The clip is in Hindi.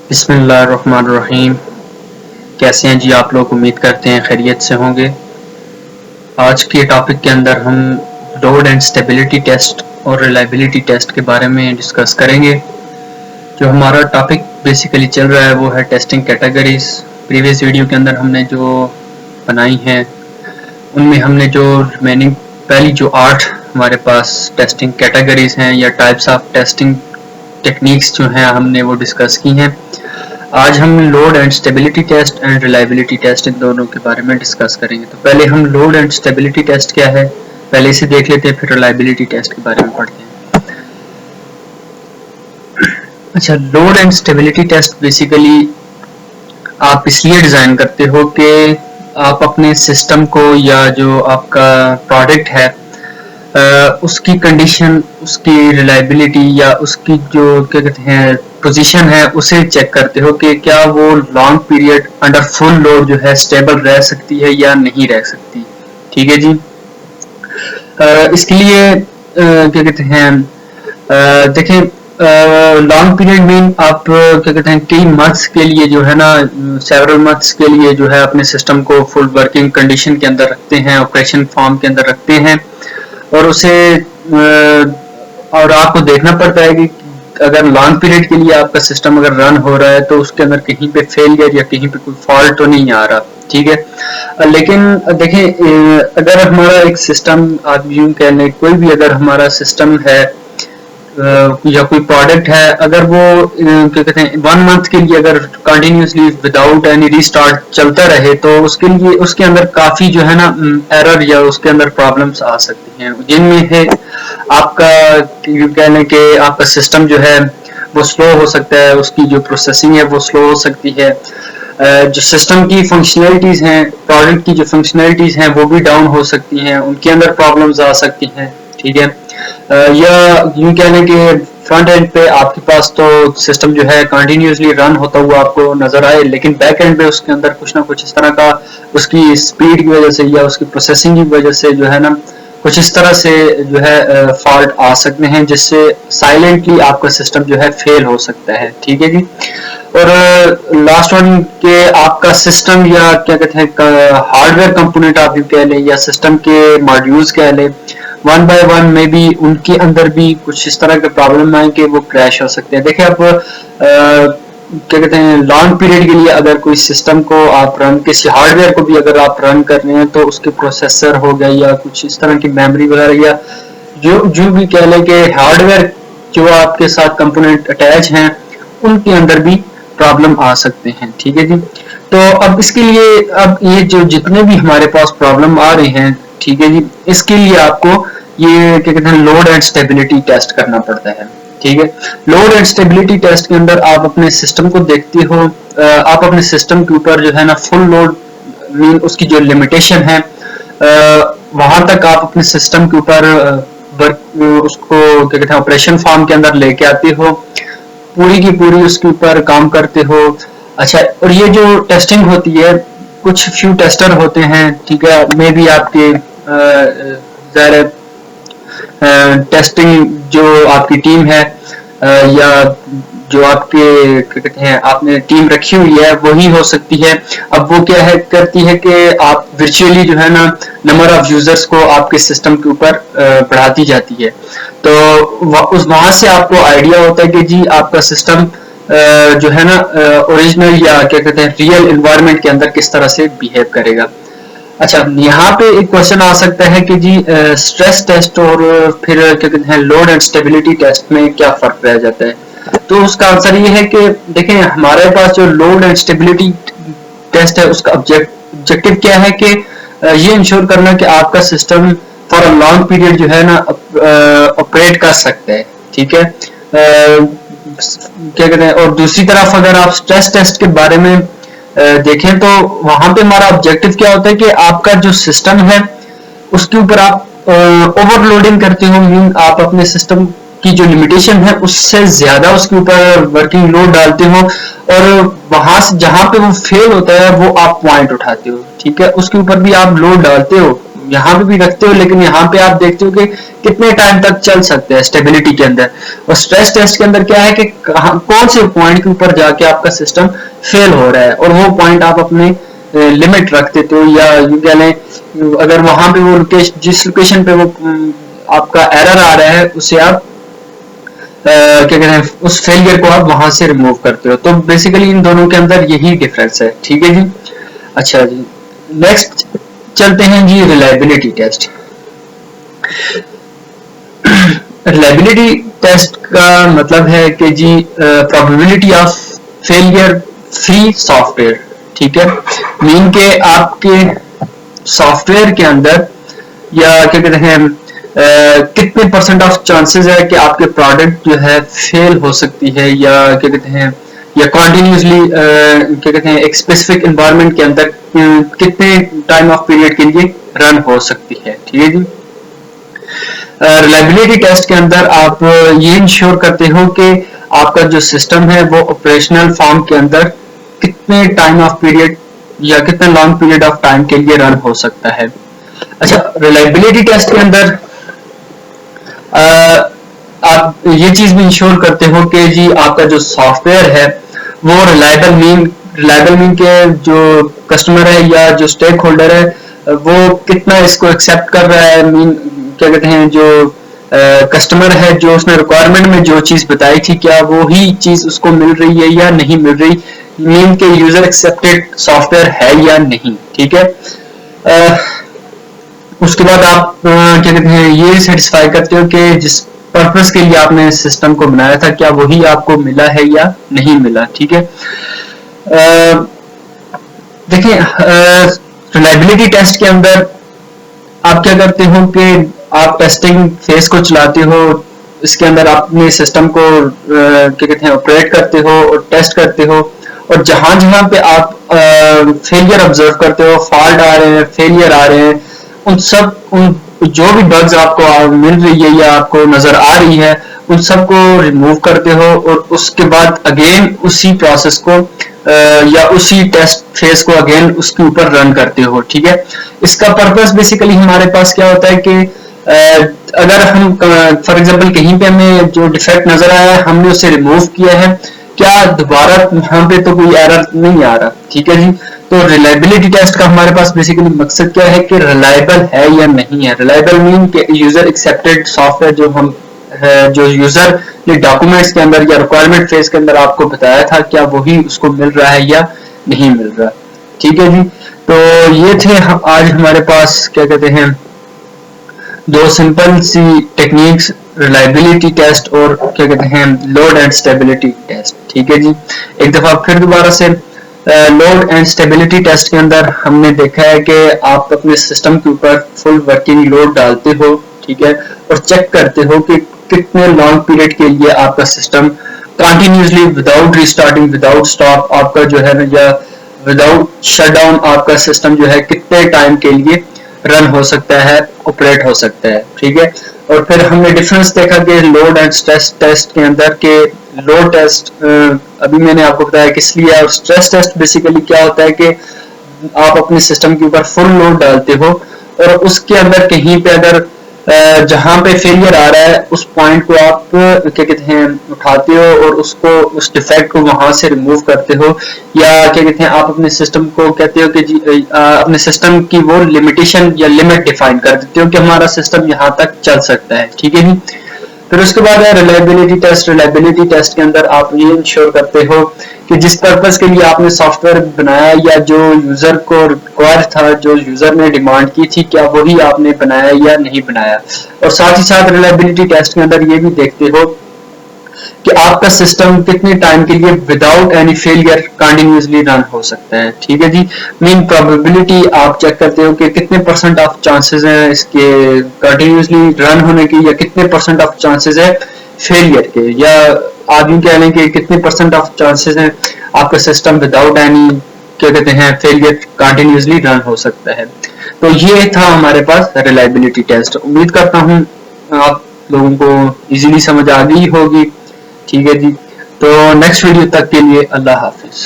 बिस्मिल्लाहिर्रहमानिर्रहीम। कैसे हैं जी आप लोग? उम्मीद करते हैं खैरियत से होंगे। आज के टॉपिक के अंदर हम लोड एंड स्टेबिलिटी टेस्ट और रिलायबिलिटी टेस्ट के बारे में डिस्कस करेंगे। जो हमारा टॉपिक बेसिकली चल रहा है वो है टेस्टिंग कैटेगरीज। प्रीवियस वीडियो के अंदर हमने जो बनाई हैं उनमें हमने जो रिमेनिंग पहली जो 8 हमारे पास टेस्टिंग कैटेगरीज हैं या टाइप्स ऑफ टेस्टिंग टेक्निक्स जो हैं हमने वो डिस्कस की हैं। आज हम load and stability test and reliability test इन दोनों के बारे में डिस्कस करेंगे। तो पहले हम लोड एंड स्टेबिलिटी टेस्ट क्या है पहले इसे देख लेते हैं, फिर रिलायबिलिटी टेस्ट के बारे में पढ़ते हैं। अच्छा, load and stability test basically आप इसलिए डिजाइन करते हो कि आप अपने सिस्टम को या जो आपका प्रोडक्ट है उसकी कंडीशन, उसकी रिलायबिलिटी या उसकी जो क्या कहते हैं पोजीशन है उसे चेक करते हो कि क्या वो long period under full load जो है स्टेबल रह सकती है या नहीं रह सकती। ठीक है जी। इसके लिए क्या कहते हैं देखें, लॉन्ग पीरियड मीन आप क्या कहते हैं कई मंथ्स के लिए जो है ना, सेवरल मंथ्स के लिए जो है अपने सिस्टम को फुल वर्किंग कंडीशन के अंदर रखते हैं, ऑपरेशन फॉर्म के अंदर रखते हैं और उसे और आपको देखना पड़ता है कि अगर लॉन्ग पीरियड के लिए आपका सिस्टम अगर रन हो रहा है तो उसके अंदर कहीं पे फेलियर या कहीं पे कोई फॉल्ट तो नहीं आ रहा। ठीक है। लेकिन देखें, अगर हमारा एक सिस्टम, आप यूं कह लें कोई भी अगर हमारा सिस्टम है या कोई प्रोडक्ट है, अगर वो क्या कहते हैं 1 मंथ के लिए अगर कंटिन्यूसली विदाउट एनी रीस्टार्ट चलता रहे तो उसके लिए उसके अंदर काफी जो है ना एरर या उसके अंदर प्रॉब्लम्स आ सकती हैं, जिनमें है आपका कह लें कि आपका सिस्टम जो है वो स्लो हो सकता है, उसकी जो प्रोसेसिंग है वो स्लो हो सकती है, जो सिस्टम की फंक्शनैलिटीज हैं, प्रोडक्ट की जो फंक्शनैलिटीज हैं वो भी डाउन हो सकती हैं, उनके अंदर प्रॉब्लम्स आ सकती हैं। ठीक है। या यूं कह लें कि फ्रंट एंड पे आपके पास तो सिस्टम जो है कंटिन्यूसली रन होता हुआ आपको नजर आए, लेकिन बैक एंड पे उसके अंदर कुछ ना कुछ इस तरह का उसकी स्पीड की वजह से या उसकी प्रोसेसिंग की वजह से जो है ना कुछ इस तरह से जो है फॉल्ट आ सकते हैं जिससे साइलेंटली आपका सिस्टम जो है फेल हो सकता है। ठीक है जी। और लास्ट वन के आपका सिस्टम या क्या कहते हैं हार्डवेयर कंपोनेंट आप भी कह लें या सिस्टम के मॉड्यूल्स कह लें, 1 बाय 1 में भी उनके अंदर भी कुछ इस तरह के प्रॉब्लम आए कि वो क्रैश हो सकते हैं। देखिए, आप क्या कहते हैं लॉन्ग पीरियड के लिए अगर कोई सिस्टम को आप रन, किसी हार्डवेयर को भी अगर आप रन कर रहे हैं तो उसके प्रोसेसर हो गया या कुछ इस तरह की मेमोरी वगैरह या जो भी कह लें कि हार्डवेयर जो आपके साथ कंपोनेंट अटैच हैं उनके अंदर भी प्रॉब्लम आ सकते हैं। ठीक है जी। तो अब इसके लिए अब ये जो जितने भी हमारे पास प्रॉब्लम आ रहे हैं, ठीक है जी, इसके लिए आपको ये क्या कहते हैं लोड एंड स्टेबिलिटी टेस्ट करना पड़ता है। ठीक है। लोड एंड स्टेबिलिटी टेस्ट के अंदर आप अपने सिस्टम को देखते हो, आप अपने सिस्टम के ऊपर जो है ना फुल लोड मीन उसकी जो लिमिटेशन है वहां तक आप अपने सिस्टम के ऊपर उसको क्या कहते हैं ऑपरेशन फॉर्म के अंदर लेके आते हो, पूरी की पूरी उसके ऊपर काम करते हो। अच्छा, और ये जो टेस्टिंग होती है कुछ फ्यू टेस्टर होते हैं, ठीक है, मे भी आपके ज़ाहिर टेस्टिंग जो आपकी टीम है या जो आपके क्या कहते हैं आपने टीम रखी हुई है वही हो सकती है। अब वो क्या है करती है कि आप वर्चुअली जो है ना नंबर ऑफ यूजर्स को आपके सिस्टम के ऊपर बढ़ाती जाती है, तो वहां से आपको आइडिया होता है कि जी आपका सिस्टम जो है ना ओरिजिनल या क्या कहते हैं रियल एनवायरनमेंट के अंदर किस तरह से बिहेव करेगा। अच्छा, यहाँ पे एक क्वेश्चन आ सकता है कि जी स्ट्रेस टेस्ट और फिर क्या कहते हैं लोड एंड स्टेबिलिटी टेस्ट में क्या फर्क रह जाता है। तो उसका आंसर ये है कि देखें, हमारे पास जो लोड एंड स्टेबिलिटी टेस्ट है उसका ऑब्जेक्टिव क्या है कि ये इंश्योर करना कि आपका system for a long period जो है ना ऑपरेट कर सकता है। ठीक है। क्या कहते हैं, और दूसरी तरफ अगर आप स्ट्रेस टेस्ट के बारे में देखें तो वहां पे हमारा ऑब्जेक्टिव क्या होता है कि आपका जो सिस्टम है उसके ऊपर आप ओवरलोडिंग करते हो, मीन आप अपने सिस्टम की जो लिमिटेशन है उससे ज्यादा उसके ऊपर वर्किंग लोड डालते हो और वहां से जहां पे वो फेल होता है वो आप पॉइंट उठाते हो। ठीक है, उसके ऊपर भी आप लोड डालते हो, यहाँ पे भी रखते हो, लेकिन यहाँ पे आप देखते हो कि कितने टाइम तक चल सकते हैं स्टेबिलिटी के अंदर। और स्ट्रेस टेस्ट के अंदर क्या है कि कौन से पॉइंट के ऊपर जाके आपका सिस्टम फेल हो रहा है, और वो पॉइंट आप अपने लिमिट रख देते हो, या यूं कह लें अगर वहां पे वो लोकेशन, जिस लोकेशन पे वो आपका एरर आ रहा है, उसे आप क्या कहते हैं, उस फेलियर को आप वहां से रिमूव करते हो। तो बेसिकली इन दोनों के अंदर यही डिफरेंस है, ठीक है जी। अच्छा जी, नेक्स्ट चलते हैं जी रिलायबिलिटी टेस्ट। रिलायबिलिटी टेस्ट का मतलब है कि जी probability of failure free software, ठीक है। मीन के आपके सॉफ्टवेयर के अंदर या क्या कहते हैं कितने परसेंट ऑफ चांसेस है कि आपके प्रोडक्ट जो है फेल हो सकती है, या क्या कहते हैं, या कॉन्टिन्यूसली क्या कहते हैं एक स्पेसिफिक एनवायरनमेंट के अंदर कितने टाइम ऑफ पीरियड के लिए रन हो सकती है, ठीक है जी। रिलायबिलिटी टेस्ट के अंदर आप ये इंश्योर करते हो कि आपका जो सिस्टम है वो ऑपरेशनल फॉर्म के अंदर कितने टाइम ऑफ पीरियड या कितने लॉन्ग पीरियड ऑफ टाइम के लिए रन हो सकता है। अच्छा, रिलायबिलिटी टेस्ट के अंदर आप ये चीज भी इंश्योर करते हो कि जी आपका जो सॉफ्टवेयर है वो रिलायबल मीन के जो कस्टमर है या जो स्टेक होल्डर है वो कितना इसको एक्सेप्ट कर रहा है। मीन क्या कहते हैं, जो कस्टमर है, जो उसने रिक्वायरमेंट में जो चीज बताई थी, क्या वो ही चीज उसको मिल रही है या नहीं मिल रही, मीन के यूजर एक्सेप्टेड सॉफ्टवेयर है या नहीं, ठीक है। उसके बाद आप क्या कहते हैं ये सेटिस्फाई करते हो कि जिस पर्पस के लिए आपने सिस्टम को बनाया था क्या वही आपको मिला है या नहीं मिला, ठीक है। देखिए रिलायबिलिटी टेस्ट के अंदर आप क्या करते हो कि आप टेस्टिंग फेज को चलाते हो, इसके अंदर अपने सिस्टम को क्या कहते हैं ऑपरेट करते हो और टेस्ट करते हो, और जहां जहां पे आप फेलियर ऑब्जर्व करते हो, फॉल्ट आ रहे हैं, फेलियर आ रहे हैं, उन जो भी बग्स आपको मिल रही है या आपको नजर आ रही है, उन सबको रिमूव करते हो और उसके बाद अगेन उसी प्रोसेस को या उसी टेस्ट फेज को अगेन उसके ऊपर रन करते हो, ठीक है। इसका पर्पस बेसिकली हमारे पास क्या होता है कि अगर हम फॉर एग्जांपल कहीं पे हमें जो डिफेक्ट नजर आया है हमने उसे रिमूव किया है, क्या दोबारा वहां पे तो कोई एरर नहीं आ रहा, ठीक है जी। तो रिलायबिलिटी टेस्ट का हमारे पास बेसिकली मकसद क्या है कि रिलायबल है या नहीं है। रिलायबल मीन के यूजर एक्सेप्टेड सॉफ्टवेयर जो यूजर ने डॉक्यूमेंट्स के अंदर या रिक्वायरमेंट फेज के अंदर आपको बताया था क्या वही उसको मिल रहा है या नहीं मिल रहा, ठीक है जी। तो ये थे आज हमारे पास क्या कहते हैं दो सिंपल सी टेक्निक्स, रिलायबिलिटी टेस्ट और क्या कहते हैं लोड एंड स्टेबिलिटी टेस्ट, ठीक है जी। एक दफा फिर दोबारा से लोड एंड स्टेबिलिटी टेस्ट के अंदर हमने देखा है कि आप अपने सिस्टम के ऊपर फुल वर्किंग लोड डालते हो, ठीक है, और चेक करते हो कि कितने लॉन्ग पीरियड के लिए आपका system continuously without restarting, without stop आपका जो है या विदाउट शटडाउन आपका सिस्टम जो है कितने टाइम के लिए रन हो सकता है, ऑपरेट हो सकता है, ठीक है। और फिर हमने डिफरेंस देखा कि लोड एंड स्ट्रेस टेस्ट के अंदर के लोड टेस्ट अभी मैंने आपको बताया किस लिए, और स्ट्रेस टेस्ट बेसिकली क्या होता है कि आप अपने सिस्टम के ऊपर फुल लोड डालते हो और उसके अंदर कहीं पे अगर जहां पे फेलियर आ रहा है उस पॉइंट को आप क्या कहते हैं उठाते हो और उसको उस डिफेक्ट को वहां से रिमूव करते हो, या क्या कहते हैं आप अपने सिस्टम को कहते हो कि अपने सिस्टम की वो लिमिटेशन या लिमिट डिफाइन कर देते हो कि हमारा सिस्टम यहाँ तक चल सकता है, ठीक है जी। फिर उसके बाद है रिलायबिलिटी टेस्ट। रिलायबिलिटी टेस्ट के अंदर आप ये इंश्योर करते हो कि जिस पर्पस के लिए आपने सॉफ्टवेयर बनाया या जो यूजर को रिक्वायर था, जो यूजर ने डिमांड की थी, क्या वही आपने बनाया या नहीं बनाया। और साथ ही साथ रिलायबिलिटी टेस्ट के अंदर ये भी देखते हो कि आपका सिस्टम कितने टाइम के लिए without any failure continuously run हो सकता है, ठीक है जी। मीन प्रोबेबिलिटी आप चेक करते हो कि कितने परसेंट ऑफ चांसेस हैं इसके कंटिन्यूसली रन होने की, या कितने परसेंट ऑफ चांसेस है फेलियर के, या आप यूं कह लें कि कितने परसेंट ऑफ चांसेस हैं आपका सिस्टम विदाउट एनी क्या कहते हैं फेलियर कंटिन्यूसली रन हो सकता है। तो ये था हमारे पास रिलायबिलिटी टेस्ट। उम्मीद करता हूँ आप लोगों को इजीली समझ आ गई होगी, ठीक है जी। तो नेक्स्ट वीडियो तक के लिए अल्लाह हाफिज।